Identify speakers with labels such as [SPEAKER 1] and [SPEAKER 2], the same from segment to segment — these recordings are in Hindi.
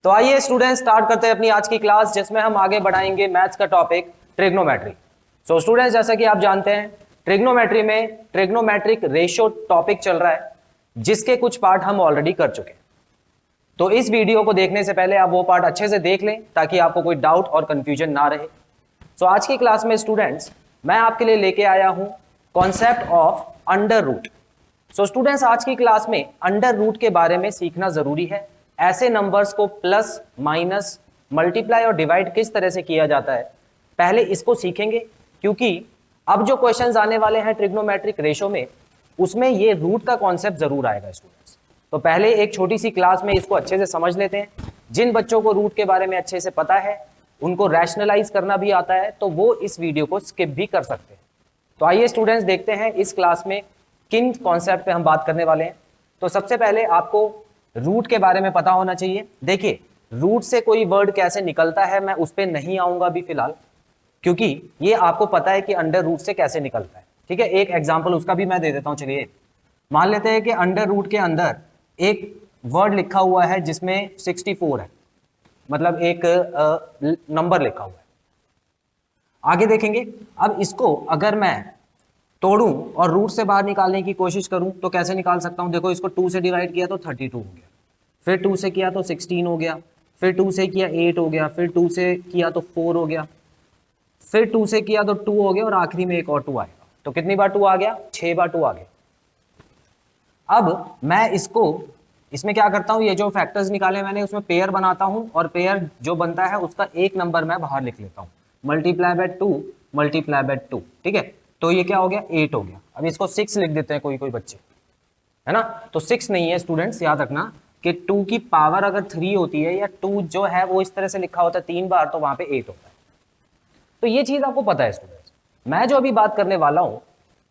[SPEAKER 1] तो आइए स्टूडेंट स्टार्ट करते हैं अपनी आज की क्लास, जिसमें हम आगे बढ़ाएंगे मैथ्स का टॉपिक ट्रिग्नोमेट्री। सो स्टूडेंट्स, जैसा कि आप जानते हैं ट्रिग्नोमेट्री में ट्रिग्नोमेट्रिक रेशियो टॉपिक चल रहा है, जिसके कुछ पार्ट हम ऑलरेडी कर चुके हैं। तो इस वीडियो को देखने से पहले आप वो पार्ट अच्छे से देख लें ताकि आपको कोई डाउट और कंफ्यूजन ना रहे। सो आज की क्लास में स्टूडेंट्स मैं आपके लिए लेके आया हूं concept of under root. So students, आज की क्लास में अंडर रूट के बारे में सीखना जरूरी है। ऐसे नंबर्स को प्लस, माइनस, मल्टीप्लाई और डिवाइड किस तरह से किया जाता है, पहले इसको सीखेंगे, क्योंकि अब जो क्वेश्चंस आने वाले हैं ट्रिग्नोमेट्रिक रेशो में, उसमें ये रूट का कॉन्सेप्ट जरूर आएगा स्टूडेंट्स। तो पहले एक छोटी सी क्लास में इसको अच्छे से समझ लेते हैं। जिन बच्चों को रूट के बारे में अच्छे से पता है, उनको रैशनलाइज करना भी आता है, तो वो इस वीडियो को स्किप भी कर सकते हैं। तो आइए स्टूडेंट्स देखते हैं इस क्लास में किन कॉन्सेप्ट पे हम बात करने वाले हैं। तो सबसे पहले आपको रूट के बारे में पता होना चाहिए। देखिए, रूट से कोई वर्ड कैसे निकलता है मैं उस पर नहीं आऊंगा अभी फिलहाल, क्योंकि ये आपको पता है कि अंडर रूट से कैसे निकलता है। ठीक है, एक एग्जांपल उसका भी मैं दे देता हूं। चलिए मान लेते हैं कि अंडर रूट के अंदर एक वर्ड लिखा हुआ है जिसमें 64 है, मतलब एक नंबर लिखा हुआ है। आगे देखेंगे, अब इसको अगर मैं तोड़ूं और रूट से बाहर निकालने की कोशिश करूं तो कैसे निकाल सकता हूं। देखो, इसको 2 से डिवाइड किया तो 32 हो गया, फिर 2 से किया तो 16 हो गया, फिर 2 से किया 8 हो गया, फिर 2 से किया तो 4 हो गया, फिर 2 से किया तो 2 हो गया, और आखिरी में एक और 2 आएगा। तो कितनी बार 2 आ गया? 6 बार 2 आ गया। अब मैं इसमें क्या करता हूं, ये जो फैक्टर्स निकाले मैंने उसमें पेयर बनाता हूं, और पेयर जो बनता है उसका एक नंबर मैं बाहर लिख लेता हूं, मल्टीप्लाई बाय 2 मल्टीप्लाई बाय 2। ठीक है, तो ये क्या हो गया? 8 हो गया। अब इसको 6 लिख देते हैं कोई कोई बच्चे, है ना। तो 6 नहीं है स्टूडेंट्स, याद रखना कि 2 की पावर अगर 3 होती है, या 2 जो है वो इस तरह से लिखा होता है 3 बार, तो वहां पे 8 होता है। तो ये चीज आपको पता है स्टूडेंट्स। मैं जो अभी बात करने वाला हूं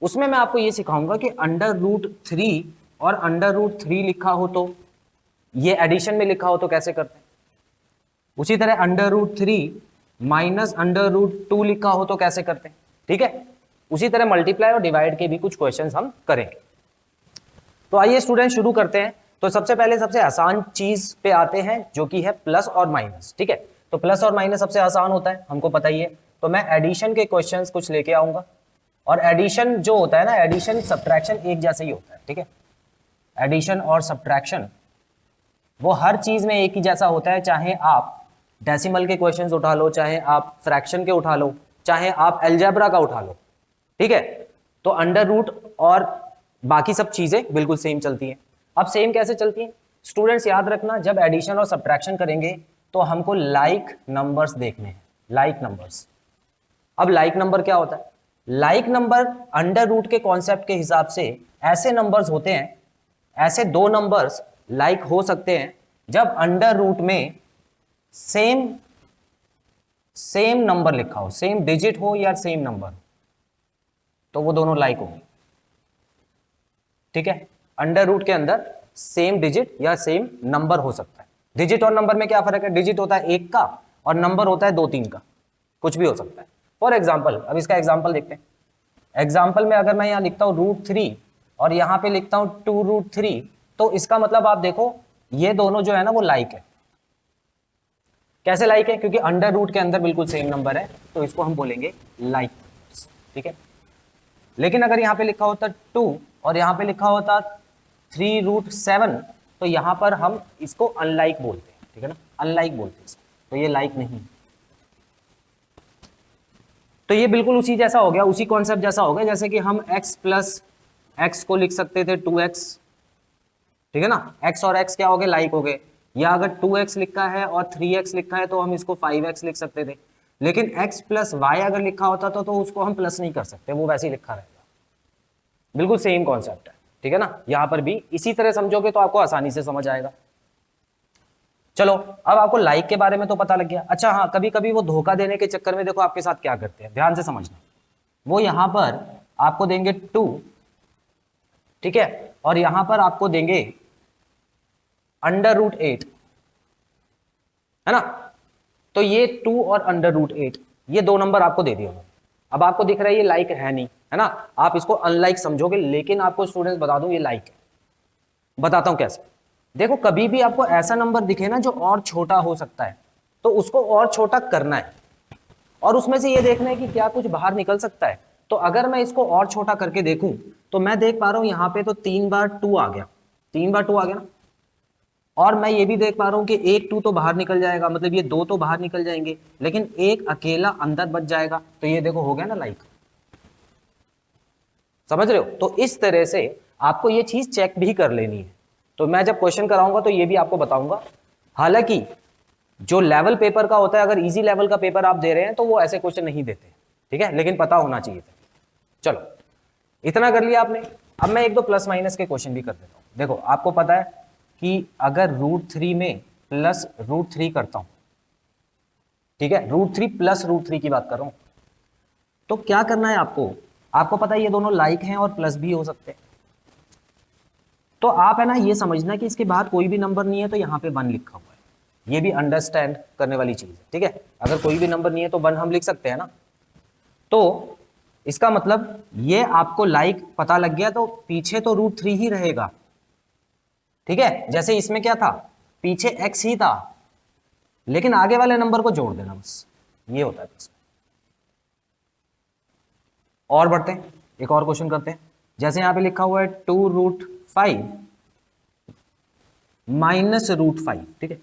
[SPEAKER 1] उसमें मैं आपको ये सिखाऊंगा कि अंडर रूट 3 और अंडर रूट 3 लिखा हो तो, ये एडिशन में लिखा हो तो कैसे करते हैं। उसी तरह under root 3 minus under root 2 लिखा हो तो कैसे करते हैं। ठीक है, उसी तरह मल्टीप्लाई और डिवाइड के भी कुछ क्वेश्चंस हम करेंगे। तो आइए स्टूडेंट शुरू करते हैं। तो सबसे पहले सबसे आसान चीज पे आते हैं, जो कि है प्लस और माइनस। ठीक है, तो प्लस और माइनस सबसे आसान होता है, हमको पता ही है। तो मैं एडिशन के क्वेश्चंस कुछ लेके आऊंगा, और एडिशन जो होता है ना, एडिशन सब्ट्रैक्शन एक जैसे ही होता है। ठीक है, एडिशन और सब्ट्रैक्शन वो हर चीज में एक ही जैसा होता है, चाहे आप डेसिमल के क्वेश्चंस उठा लो, चाहे आप फ्रैक्शन के उठा लो, चाहे आप अलजेब्रा का उठा लो। ठीक है, तो अंडर रूट और बाकी सब चीजें बिल्कुल सेम चलती हैं। अब सेम कैसे चलती हैं स्टूडेंट्स, याद रखना, जब एडिशन और सब्ट्रैक्शन करेंगे तो हमको लाइक नंबर्स देखने हैं, लाइक नंबर्स। अब लाइक नंबर क्या होता है? लाइक नंबर अंडर रूट के कॉन्सेप्ट के हिसाब से ऐसे नंबर्स होते हैं, ऐसे दो नंबर्स लाइक हो सकते हैं जब अंडर रूट में सेम नंबर लिखा हो, सेम डिजिट हो या सेम नंबर, तो वो दोनों लाइक होंगे। ठीक है, अंडर रूट के अंदर सेम डिजिट या सेम नंबर हो सकता है। डिजिट और नंबर में क्या फर्क है? डिजिट होता है 1 का और नंबर होता है 2-3 का, कुछ भी हो सकता है। फॉर एग्जाम्पल, अब इसका एग्जाम्पल देखते हैं। एग्जाम्पल में अगर मैं यहां लिखता हूं √3 और यहां पे लिखता हूं 2√3, तो इसका मतलब आप देखो ये दोनों जो है ना वो लाइक है। कैसे लाइक है? क्योंकि अंडर रूट के अंदर बिल्कुल सेम नंबर है, तो इसको हम बोलेंगे लाइक। ठीक है, लेकिन अगर यहां पे लिखा होता 2 और यहां पे लिखा होता 3√7, तो यहां पर हम इसको अनलाइक बोलते हैं। ठीक है ना, अनलाइक बोलते हैं, तो ये लाइक नहीं। तो ये बिल्कुल उसी जैसा हो गया, उसी कॉन्सेप्ट जैसा हो गया, जैसे कि हम x प्लस एक्स को लिख सकते थे 2x। ठीक है ना, x और x क्या हो गए? लाइक हो गए। या अगर 2x लिखा है और 3x लिखा है तो हम इसको 5x लिख सकते थे। लेकिन x प्लस वाई अगर लिखा होता तो उसको हम प्लस नहीं कर सकते, वो वैसे ही लिखा रहेगा। बिल्कुल सेम कॉन्सेप्ट है। ठीक है ना, यहां पर भी इसी तरह समझोगे तो आपको आसानी से समझ आएगा। चलो, अब आपको लाइक के बारे में तो पता लग गया। अच्छा हाँ, कभी कभी वो धोखा देने के चक्कर में देखो आपके साथ क्या करते हैं, ध्यान से समझना। वो यहां पर आपको देंगे 2, ठीक है, और यहां पर आपको देंगे अंडर रूट 8, है ना। तो ये 2 और अंडर रूट 8, ये दो नंबर आपको दे दिए। अब आपको दिख रहा है ये लाइक है नहीं, है ना, आप इसको अनलाइक समझोगे, लेकिन आपको स्टूडेंट्स बता दूं ये लाइक है। बताता हूं कैसे। देखो कभी भी आपको ऐसा नंबर दिखे ना जो और छोटा हो सकता है, तो उसको और छोटा करना है और उसमें से ये देखना है कि क्या कुछ बाहर निकल सकता है। तो अगर मैं इसको और छोटा करके देखूं तो मैं देख पा रहा हूं यहां पे तो 3 बार 2 आ गया, 3 बार 2 आ गया ना। और मैं ये भी देख पा रहा हूं कि एक 2 तो बाहर निकल जाएगा, मतलब ये 2 तो बाहर निकल जाएंगे, लेकिन एक अकेला अंदर बच जाएगा। तो ये देखो हो गया ना लाइक, समझ रहे हो। तो इस तरह से आपको ये चीज चेक भी कर लेनी है। तो मैं जब क्वेश्चन कराऊंगा तो ये भी आपको बताऊंगा। हालांकि जो लेवल पेपर का होता है, अगर इजी लेवल का पेपर आप दे रहे हैं तो वो ऐसे क्वेश्चन नहीं देते, ठीक है, लेकिन पता होना चाहिए था। चलो इतना कर लिया आपने। अब मैं एक दो प्लस माइनस के क्वेश्चन भी कर देता हूं। देखो आपको पता है कि अगर √3 में प्लस √3 करता हूं, ठीक है, √3 प्लस √3 की बात कर रहा हूं, तो क्या करना है आपको। आपको पता है ये दोनों लाइक हैं और प्लस भी हो सकते हैं। तो आप है ना ये समझना कि इसके बाद कोई भी नंबर नहीं है तो यहाँ पे 1 लिखा हुआ है। ये भी अंडरस्टैंड करने वाली चीज है, ठीक है। अगर कोई भी नंबर नहीं है तो 1 हम लिख सकते हैं ना। तो इसका मतलब ये आपको लाइक पता लग गया, तो पीछे तो √3 ही रहेगा, ठीक है। जैसे इसमें क्या था, पीछे x ही था, लेकिन आगे वाले नंबर को जोड़ देना, बस ये होता है बस। और बढ़ते हैं, एक और क्वेश्चन करते हैं। जैसे यहां पे लिखा हुआ है 2√5 माइनस √5, ठीक है,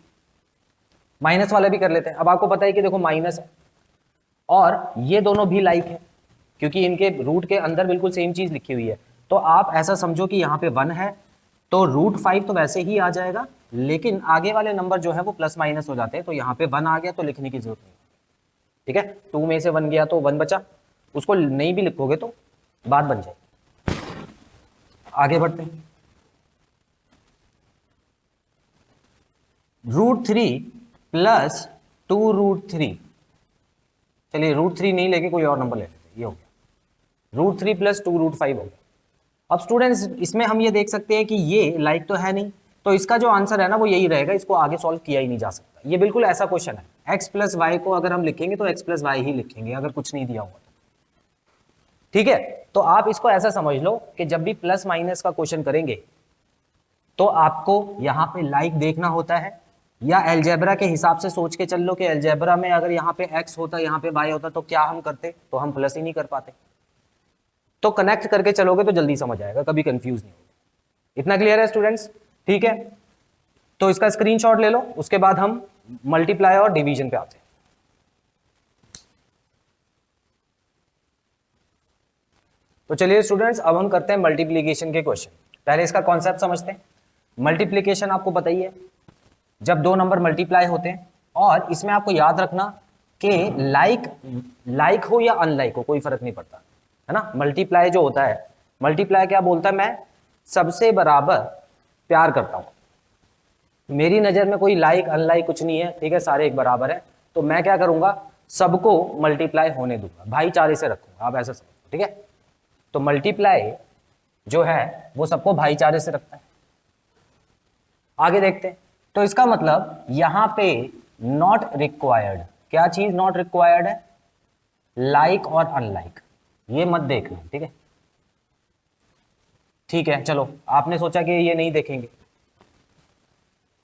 [SPEAKER 1] माइनस वाला भी कर लेते हैं। अब आपको पता है कि देखो माइनस है और ये दोनों भी लाइक है, क्योंकि इनके रूट के अंदर बिल्कुल सेम चीज लिखी हुई है। तो आप ऐसा समझो कि यहाँ पे 1 है, तो √5 तो वैसे ही आ जाएगा, लेकिन आगे वाले नंबर जो है वो प्लस माइनस हो जाते हैं। तो यहाँ पे 1 आ गया तो लिखने की जरूरत नहीं, ठीक है। 2 में से 1 गया तो 1 बचा, उसको नहीं भी लिखोगे तो बात बन जाएगी। आगे बढ़ते हैं। √3 प्लस 2√3, चलिए √3 नहीं लेके कोई और नंबर ले लेते, ये हो गया। √3 प्लस 2√5 हो गया। अब स्टूडेंट्स इसमें हम ये देख सकते हैं कि ये लाइक तो है नहीं, तो इसका जो आंसर है ना वो यही रहेगा, इसको आगे सॉल्व किया ही नहीं जा सकता। ये बिल्कुल ऐसा क्वेश्चन है। x प्लस वाई को अगर हम लिखेंगे तो x प्लस वाई ही लिखेंगे, अगर कुछ नहीं दिया हुआ तो, ठीक है। तो आप इसको ऐसा समझ लो कि जब भी प्लस माइनस का क्वेश्चन करेंगे तो आपको यहां पे लाइक देखना होता है, या अलजेब्रा के हिसाब से सोच के चल लो कि अलजेब्रा में अगर यहाँ पे x होता, यहाँ पे y होता, तो क्या हम करते, तो हम प्लस ही नहीं कर पाते। तो कनेक्ट करके चलोगे तो जल्दी समझ आएगा, कभी कंफ्यूज नहीं होगा। इतना क्लियर है स्टूडेंट्स, ठीक है। तो इसका स्क्रीनशॉट ले लो, उसके बाद हम मल्टीप्लाई और डिवीजन पे आते हैं। तो चलिए स्टूडेंट्स अब हम करते हैं मल्टीप्लीकेशन के क्वेश्चन। पहले इसका कॉन्सेप्ट समझते हैं। मल्टीप्लीकेशन आपको पता ही है, जब दो नंबर मल्टीप्लाई होते हैं, और इसमें आपको याद रखना कि लाइक हो या अनलाइक हो कोई फर्क नहीं पड़ता, है ना। मल्टीप्लाई जो होता है, मल्टीप्लाई क्या बोलता है, मैं सबसे बराबर प्यार करता हूं। मेरी नजर में कोई लाइक अनलाइक कुछ नहीं है, ठीक है, सारे एक बराबर है। तो मैं क्या करूंगा, सबको मल्टीप्लाई होने दूंगा, भाईचारे से रखूंगा, आप ऐसा समझो, ठीक है। तो मल्टीप्लाई जो है वो सबको भाईचारे से रखता है। आगे देखते हैं। तो इसका मतलब यहां पे नॉट रिक्वायर्ड, क्या चीज नॉट रिक्वायर्ड है, लाइक और अनलाइक, ये मत देखना, ठीक है। ठीक है, चलो आपने सोचा कि ये नहीं देखेंगे,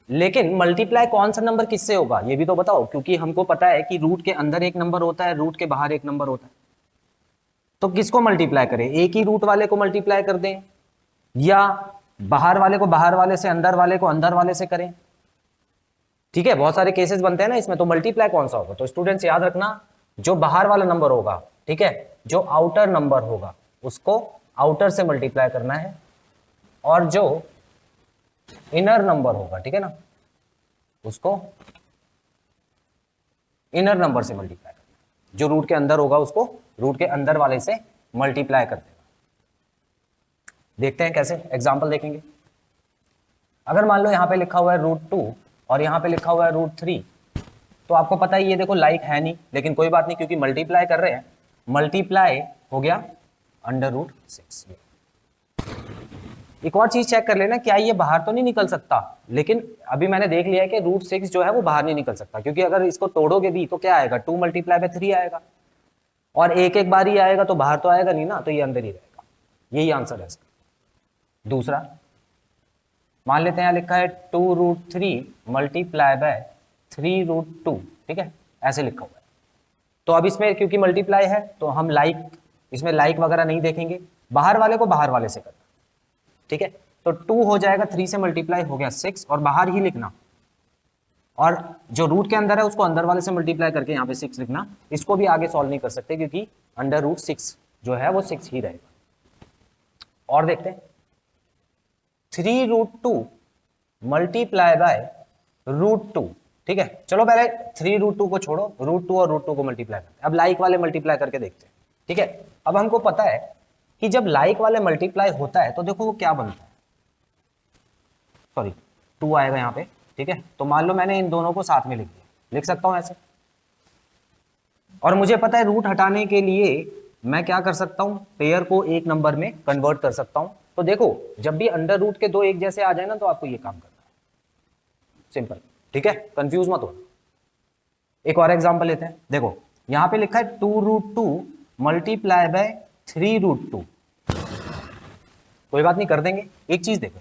[SPEAKER 1] लेकिन मल्टीप्लाई कौन सा नंबर किससे होगा ये भी तो बताओ, क्योंकि हमको पता है कि रूट के अंदर एक नंबर होता है, रूट के बाहर एक नंबर होता है। तो किसको मल्टीप्लाई करें, एक ही रूट वाले को मल्टीप्लाई कर दें, या बाहर वाले को बाहर वाले से, अंदर वाले को अंदर वाले से करें, ठीक है। बहुत सारे केसेस बनते हैं ना इसमें। तो मल्टीप्लाई कौन सा होगा, तो स्टूडेंट्स याद रखना, जो बाहर वाला नंबर होगा, ठीक है, जो आउटर नंबर होगा उसको आउटर से मल्टीप्लाई करना है, और जो इनर नंबर होगा, ठीक है ना, उसको इनर नंबर से मल्टीप्लाई करना है। जो रूट के अंदर होगा उसको रूट के अंदर वाले से मल्टीप्लाई कर देना। देखते हैं कैसे, एग्जांपल देखेंगे। अगर मान लो यहां पे लिखा हुआ है √2 और यहां पे लिखा हुआ है √3, तो आपको पता है ये देखो लाइक है नहीं, लेकिन कोई बात नहीं, क्योंकि मल्टीप्लाई कर रहे हैं, मल्टीप्लाई हो गया √6। एक और चीज चेक कर लेना, क्या ये बाहर तो नहीं निकल सकता, लेकिन अभी मैंने देख लिया है कि √6 जो है वो बाहर नहीं निकल सकता, क्योंकि अगर इसको तोड़ोगे भी तो क्या आएगा, 2 × 3 आएगा, और एक एक बार ही आएगा, तो बाहर तो आएगा नहीं ना, तो ये अंदर ही रहेगा। यही आंसर है इसका। दूसरा, मान लेते हैं यहाँ लिखा है 2√3 मल्टीप्लाई बाय 3√2, ठीक है, ऐसे लिखा हुआ है। तो अब इसमें क्योंकि मल्टीप्लाई है तो हम इसमें लाइक वगैरह नहीं देखेंगे, बाहर वाले को बाहर वाले से करना, ठीक है। तो 2 हो जाएगा 3 से मल्टीप्लाई हो गया 6, और बाहर ही लिखना, और जो रूट के अंदर है उसको अंदर वाले से मल्टीप्लाई करके यहाँ पे 6 लिखना। इसको भी आगे सॉल्व नहीं कर सकते क्योंकि √6 जो है वो 6 ही रहेगा। और देखते हैं 3√2 मल्टीप्लाई बाय √2, ठीक है। चलो पहले 3√2 को छोड़ो, √2 और √2 को मल्टीप्लाई करते हैं। अब लाइक वाले मल्टीप्लाई करके देखते हैं, ठीक है। अब हमको पता है कि जब लाइक वाले मल्टीप्लाई होता है तो देखो वो क्या बनता है, सॉरी 2 आएगा यहाँ पे, ठीक है। तो मान लो मैंने इन दोनों को साथ में लिख दिया, लिख सकता हूं ऐसे। और मुझे पता है रूट हटाने के लिए मैं क्या कर सकता हूं, पेयर को एक नंबर में कन्वर्ट कर सकता हूं। तो देखो जब भी अंडर रूट के दो एक जैसे आ जाए ना तो आपको ये काम करना है, सिंपल, ठीक है, कंफ्यूज मत हो। एक और एग्जांपल लेते हैं, देखो यहां पे लिखा है 2√2 मल्टीप्लाई बाय 3√2। कोई बात नहीं, कर देंगे। एक चीज देखो,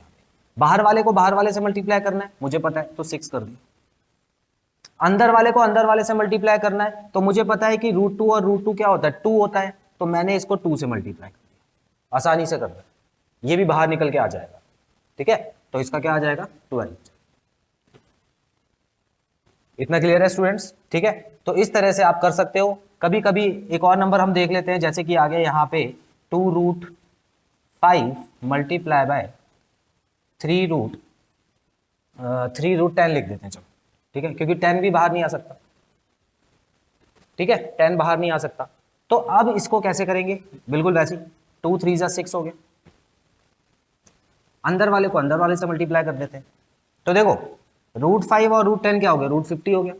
[SPEAKER 1] बाहर वाले को बाहर वाले से मल्टीप्लाई करना है, मुझे पता है, तो 6 कर दिया। अंदर वाले को अंदर वाले से मल्टीप्लाई करना है, तो मुझे पता है कि √2 और √2 क्या होता है, 2 होता है, तो मैंने इसको 2 से मल्टीप्लाई कर दिया, आसानी से कर दिया, ये भी बाहर निकल के आ जाएगा, ठीक है। तो इसका क्या आ जाएगा, 12। इतना क्लियर है स्टूडेंट्स, ठीक है। तो इस तरह से आप कर सकते हो। कभी कभी एक और नंबर हम देख लेते हैं, जैसे कि आगे यहाँ पे 2√5 मल्टीप्लाई बाय 3√10 लिख देते हैं, चलो, ठीक है, क्योंकि 10 भी बाहर नहीं आ सकता, ठीक है, 10 बाहर नहीं आ सकता। तो अब इसको कैसे करेंगे, बिल्कुल वैसे ही, 2 3 जा 6 हो गया, अंदर वाले को अंदर वाले से मल्टीप्लाई कर देते हैं। तो देखो √5 और √10 क्या हो गया, √50 हो गया।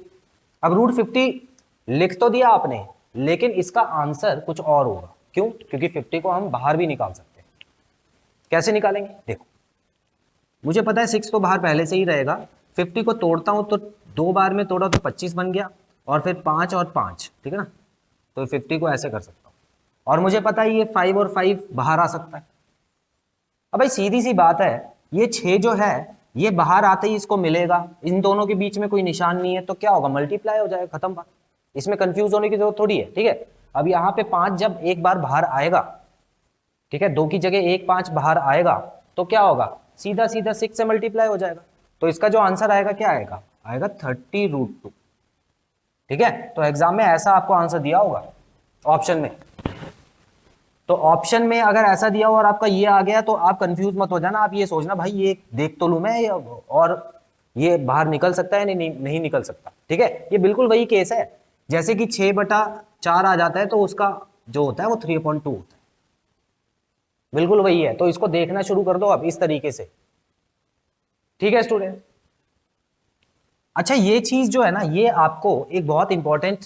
[SPEAKER 1] अब √50 लिख तो दिया आपने, लेकिन इसका आंसर कुछ और होगा, क्यों, क्योंकि 50 को हम बाहर भी निकाल सकते हैं। कैसे निकालेंगे, देखो मुझे पता है 6 तो बाहर पहले से ही रहेगा, 50 को तोड़ता हूं तो 2 बार में तोड़ा तो 25 बन गया, और फिर 5 और 5, ठीक है ना। तो 50 को ऐसे कर सकता हूं, और मुझे पता है ये 5 और 5 बाहर आ सकता है। अब भाई सीधी सी बात है, ये 6 जो है ये बाहर आते ही इसको मिलेगा, इन दोनों के बीच में कोई निशान नहीं है, तो क्या होगा, मल्टीप्लाई हो जाएगा, खत्म बात, इसमें कंफ्यूज होने की जरूरत थोड़ी है, ठीक है। अब यहाँ पे 5 जब एक बार बाहर आएगा, ठीक है, 2 की जगह 1 5 बाहर आएगा, तो क्या होगा, सीधा सीधा 6 से मल्टीप्लाई हो जाएगा। तो इसका जो आंसर आएगा क्या आएगा, आएगा 30√2, ठीक है। तो एग्जाम में ऐसा आपको आंसर दिया होगा ऑप्शन में, तो ऑप्शन में अगर ऐसा दिया हो और आपका ये आ गया तो आप कंफ्यूज मत हो जाना, आप ये सोचना भाई ये देख तो लूं मैं, और ये बाहर निकल सकता है नहीं निकल सकता, ठीक है। ये बिल्कुल वही केस है, जैसे कि 6/4 आ जाता है तो उसका जो होता है वो 3/2 होता है, बिल्कुल वही है। तो इसको देखना शुरू कर दो अब इस तरीके से, ठीक है स्टूडेंट। अच्छा ये चीज जो है ना, ये आपको एक बहुत इंपॉर्टेंट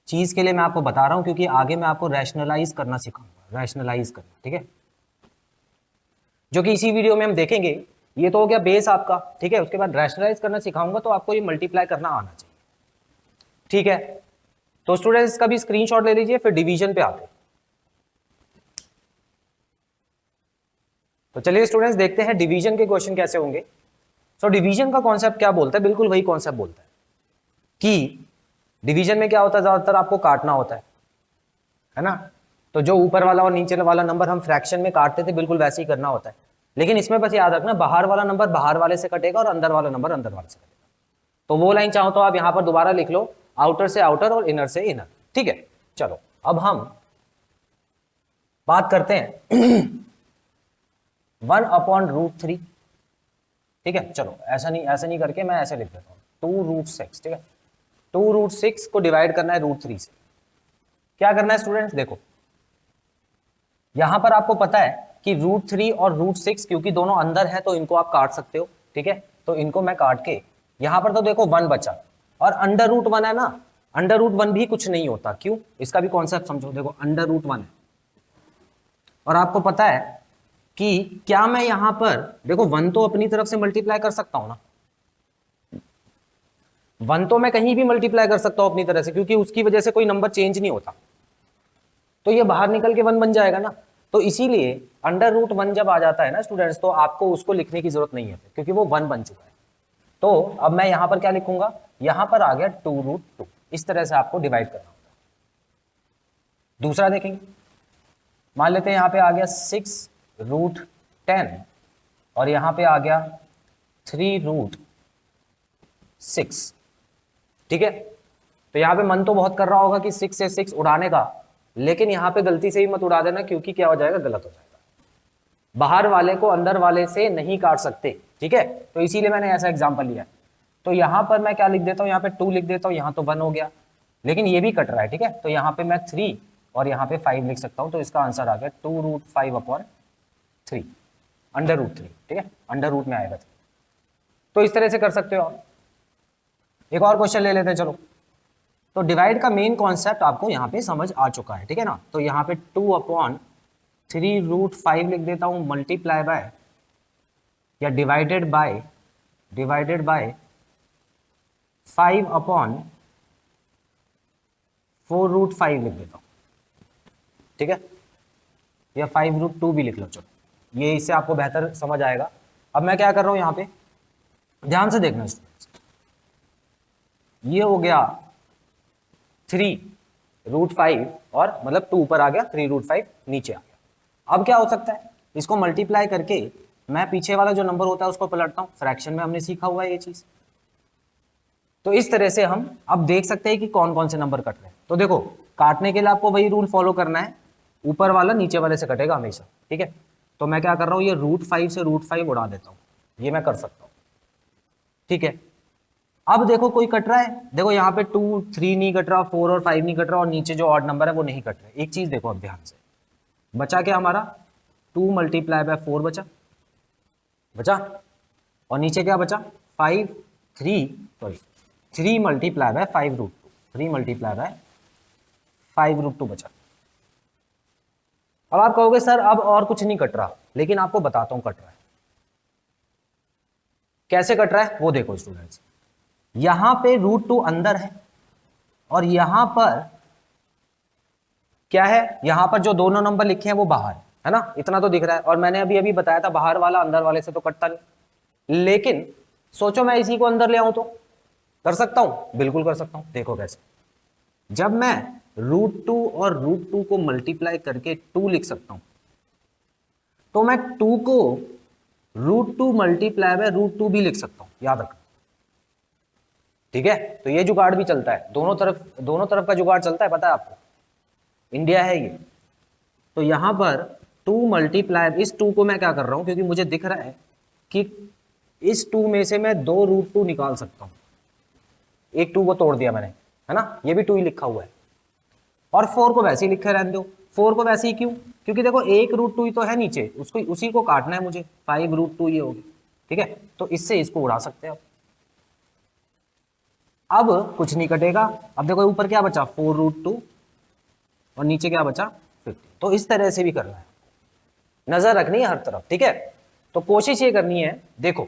[SPEAKER 1] चीज के लिए मैं आपको बता रहा हूं, क्योंकि आगे मैं आपको रैशनलाइज करना सिखाऊंगा, रैशनलाइज करना, ठीक है, जो कि इसी वीडियो में हम देखेंगे। ये तो हो गया बेस आपका, ठीक है, उसके बाद रैशनलाइज करना सिखाऊंगा, तो आपको ये मल्टीप्लाई करना आना चाहिए, ठीक है। तो स्टूडेंट्स इसका भी स्क्रीनशॉट ले लीजिए, फिर डिवीजन पे आते हैं। तो चलिए स्टूडेंट्स देखते हैं डिवीजन के क्वेश्चन कैसे होंगे। सो डिवीजन का कॉन्सेप्ट क्या बोलता है, बिल्कुल वही कॉन्सेप्ट बोलता है कि डिवीजन में क्या होता है, ज्यादातर आपको काटना होता है ना। तो जो ऊपर वाला और नीचे वाला नंबर हम फ्रैक्शन में काटते थे, बिल्कुल वैसे ही करना होता है, लेकिन इसमें बस याद रखना बाहर वाला नंबर बाहर वाले से कटेगा और अंदर वाला नंबर अंदर वाले से कटेगा। तो वो लाइन चाहो तो आप यहां पर दोबारा लिख लो, आउटर से आउटर और इनर से इनर, ठीक है। चलो अब हम बात करते हैं 1/√3, ठीक है। चलो ऐसा नहीं करके मैं ऐसे लिख देता हूं 2√6, ठीक है। 2√6 को डिवाइड करना है √3 से। क्या करना है स्टूडेंट्स, देखो यहां पर आपको पता है कि √3 और √6 क्योंकि दोनों अंदर है तो इनको आप काट सकते हो, ठीक है। तो इनको मैं काट के यहां पर तो देखो 1 बचा, और √1 है ना, √1 भी कुछ नहीं होता, क्यों, इसका भी कॉन्सेप्ट समझो। देखो √1 है, और आपको पता है कि क्या मैं यहां पर देखो 1 तो अपनी तरफ से मल्टीप्लाई कर सकता हूं ना, 1 तो मैं कहीं भी मल्टीप्लाई कर सकता हूं अपनी तरह से, क्योंकि उसकी वजह से कोई नंबर चेंज नहीं होता, तो ये बाहर निकल के 1 बन जाएगा ना। तो इसीलिए अंडर रूट 1 जब आ जाता है ना स्टूडेंट्स, तो आपको उसको लिखने की जरूरत नहीं है क्योंकि वो 1 बन चुका है। तो अब मैं यहां पर क्या लिखूंगा, यहां पर आ गया 2√2। इस तरह से आपको डिवाइड करना होगा। दूसरा देखेंगे, मान लेते हैं यहां पे आ गया 6√10 और यहां पे आ गया 3√6। ठीक है, तो यहां पे मन तो बहुत कर रहा होगा कि 6 से 6 उड़ाने का, लेकिन यहां पे गलती से ही मत उड़ा देना, क्योंकि क्या हो जाएगा, गलत हो जाएगा। बाहर वाले को अंदर वाले से नहीं काट सकते, ठीक है, तो इसीलिए मैंने ऐसा एग्जांपल लिया। तो यहां पर मैं क्या लिख देता हूं, यहां पे 2 लिख देता हूं, यहां तो 1 हो गया, लेकिन ये भी कट रहा है, ठीक है, तो यहां पे मैं 3 और यहां पे 5 लिख सकता हूं। तो इसका आंसर आ गया 2√5/3, अंडर रूट 3, ठीक है, अंडर रूट में आएगा 3। तो इस तरह से कर सकते हो आप। एक और क्वेश्चन ले लेते हैं, चलो। तो डिवाइड का मेन कॉन्सेप्ट आपको यहाँ पे समझ आ चुका है, ठीक है ना। तो यहाँ पे 2/3√5 लिख देता हूँ, मल्टीप्लाई बाय या डिवाइडेड बाय 5/4√5 लिख देता हूँ, ठीक है, या 5√2 भी लिख लो, चलो, ये इससे आपको बेहतर समझ आएगा। अब मैं क्या कर रहा हूँ यहाँ पे, ध्यान से देखना स्टूडेंट्स, ये हो गया 3√5 और मतलब 2 ऊपर आ गया, 3√5 नीचे आ गया। अब क्या हो सकता है, इसको मल्टीप्लाई करके मैं पीछे वाला जो नंबर होता है उसको पलटता हूं। फ्रैक्शन में हमने सीखा हुआ है ये चीज। तो इस तरह से हम अब देख सकते हैं कि कौन कौन से नंबर कट रहे हैं। तो देखो, काटने के लिए आपको वही रूल फॉलो करना है, ऊपर वाला नीचे वाले से कटेगा हमेशा, ठीक है। तो मैं क्या कर रहा हूं, ये √5 से √5 उड़ा देता हूं, ये मैं कर सकता हूं, ठीक है। अब देखो कोई कट रहा है, देखो यहाँ पे 2, 3 नहीं कट रहा, 4 और 5 नहीं कट रहा, और नीचे जो ऑड नंबर है वो नहीं कट रहे। एक चीज देखो अब ध्यान से, बचा क्या हमारा, 2 मल्टीप्लाई बाय 4 बचा, और नीचे क्या बचा, 3 मल्टीप्लाई बाय 5√2, 3 मल्टीप्लाई बाय 5√2 बचा। अब आप कहोगे सर अब और कुछ नहीं कट रहा, लेकिन आपको बताता हूं कट रहा है कैसे। कट रहा है वो देखो स्टूडेंट्स, यहां पे √2 अंदर है और यहां पर क्या है, यहां पर जो दोनों नंबर लिखे हैं वो बाहर है ना, इतना तो दिख रहा है। और मैंने अभी अभी बताया था बाहर वाला अंदर वाले से तो कटता नहीं, लेकिन सोचो मैं इसी को अंदर ले आऊं तो कर सकता हूं, बिल्कुल कर सकता हूं। देखो कैसे, जब मैं √2 और √2 को मल्टीप्लाई करके 2 लिख सकता हूं, तो मैं 2 को √2 मल्टीप्लाई बाय √2 भी लिख सकता हूं, याद रखना, ठीक है। तो ये जुगाड़ भी चलता है, दोनों तरफ का जुगाड़ चलता है, पता है आपको, इंडिया है ये। तो यहां पर 2 मल्टीप्लाई, इस 2 को मैं क्या कर रहा हूं, क्योंकि मुझे दिख रहा है कि इस 2 में से मैं 2 √2 निकाल सकता हूं, एक 2 को तोड़ दिया मैंने, है ना, ये भी 2 ही लिखा हुआ है। और 4 को वैसे ही लिखे रहने दो, 4 को वैसे ही क्यों, क्योंकि देखो एक √2 ही तो है नीचे, उसको उसी को काटना है मुझे, 5√2 ये होगी, ठीक है। तो इससे इसको उड़ा सकते हैं। अब कुछ नहीं कटेगा। अब देखो ऊपर क्या बचा, 4√2 और नीचे क्या बचा, 50। तो इस तरह से भी करना है, नजर रखनी है हर तरफ, ठीक है। तो कोशिश ये करनी है, देखो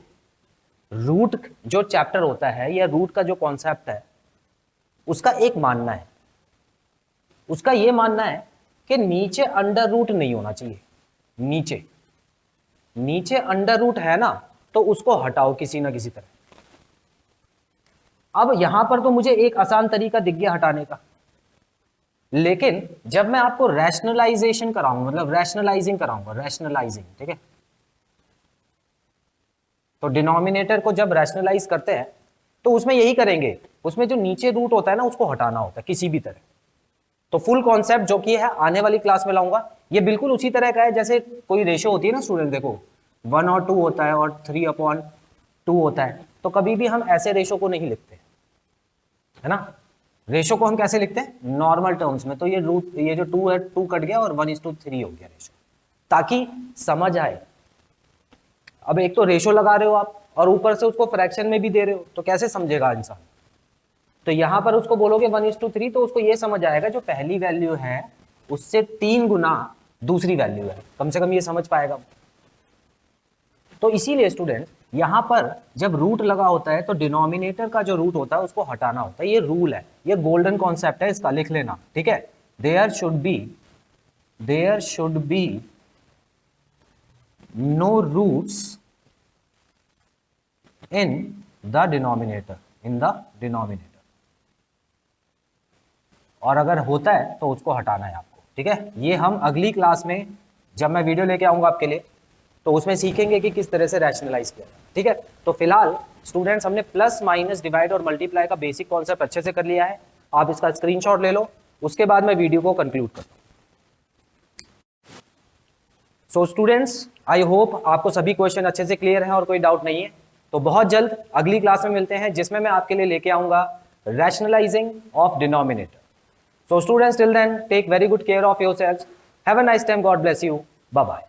[SPEAKER 1] रूट जो चैप्टर होता है या रूट का जो कॉन्सेप्ट है, उसका एक मानना है, उसका ये मानना है कि नीचे अंडर रूट नहीं होना चाहिए। नीचे अंडर रूट है ना, तो उसको हटाओ किसी ना किसी तरह। अब यहां पर तो मुझे एक आसान तरीका दिख गया हटाने का, लेकिन जब मैं आपको रैशनलाइजेशन कराऊंगा, मतलब रैशनलाइजिंग कराऊंगा, रैशनलाइजिंग, ठीक है, तो डिनोमिनेटर को जब रैशनलाइज करते हैं तो उसमें यही करेंगे, उसमें जो नीचे रूट होता है ना उसको हटाना होता है किसी भी तरह। तो फुल कॉन्सेप्ट जो कि है आने वाली क्लास में लाऊंगा, ये बिल्कुल उसी तरह का है जैसे कोई रेशो होती है ना स्टूडेंट, देखो 1 और 2 होता है और 3/2 होता है, तो कभी भी हम ऐसे रेशो को नहीं लिखते, है ना। रेशो को हम कैसे लिखते हैं, नॉर्मल टर्म्स में। तो ये जो 2 है, 2 कट गया और 1:3 हो गया रेशो, ताकि समझ आए। अब एक तो रेशो लगा रहे हो आप और ऊपर से उसको फ्रैक्शन में भी दे रहे हो, तो कैसे समझेगा इंसान। तो यहां पर उसको बोलोगे 1:3, तो उसको ये समझ आएगा जो पहली वैल्यू है उससे 3 गुना दूसरी वैल्यू है, कम से कम ये समझ पाएगा। तो इसीलिए स्टूडेंट यहां पर जब रूट लगा होता है तो डिनोमिनेटर का जो रूट होता है उसको हटाना होता है। ये रूल है, ये गोल्डन कॉन्सेप्ट है, इसका लिख लेना, ठीक है। There should be no roots in the denominator, in the denominator, और अगर होता है तो उसको हटाना है आपको, ठीक है। ये हम अगली क्लास में जब मैं वीडियो लेके आऊंगा आपके लिए तो उसमें सीखेंगे कि किस तरह से रैशनलाइज किया जाए, ठीक है। तो फिलहाल स्टूडेंट्स हमने प्लस माइनस डिवाइड और मल्टीप्लाई का बेसिक कॉन्सेप्ट अच्छे से कर लिया है। आप इसका स्क्रीनशॉट ले लो, उसके बाद मैं वीडियो को कंक्लूड करता हूं। सो स्टूडेंट्स, आई होप आपको सभी क्वेश्चन अच्छे से क्लियर है और कोई डाउट नहीं है। तो बहुत जल्द अगली क्लास में मिलते हैं जिसमें मैं आपके लिए लेके आऊंगा rationalising of denominator. So students, till then, take very good care of yourselves. Have a nice time. God bless you. Bye bye.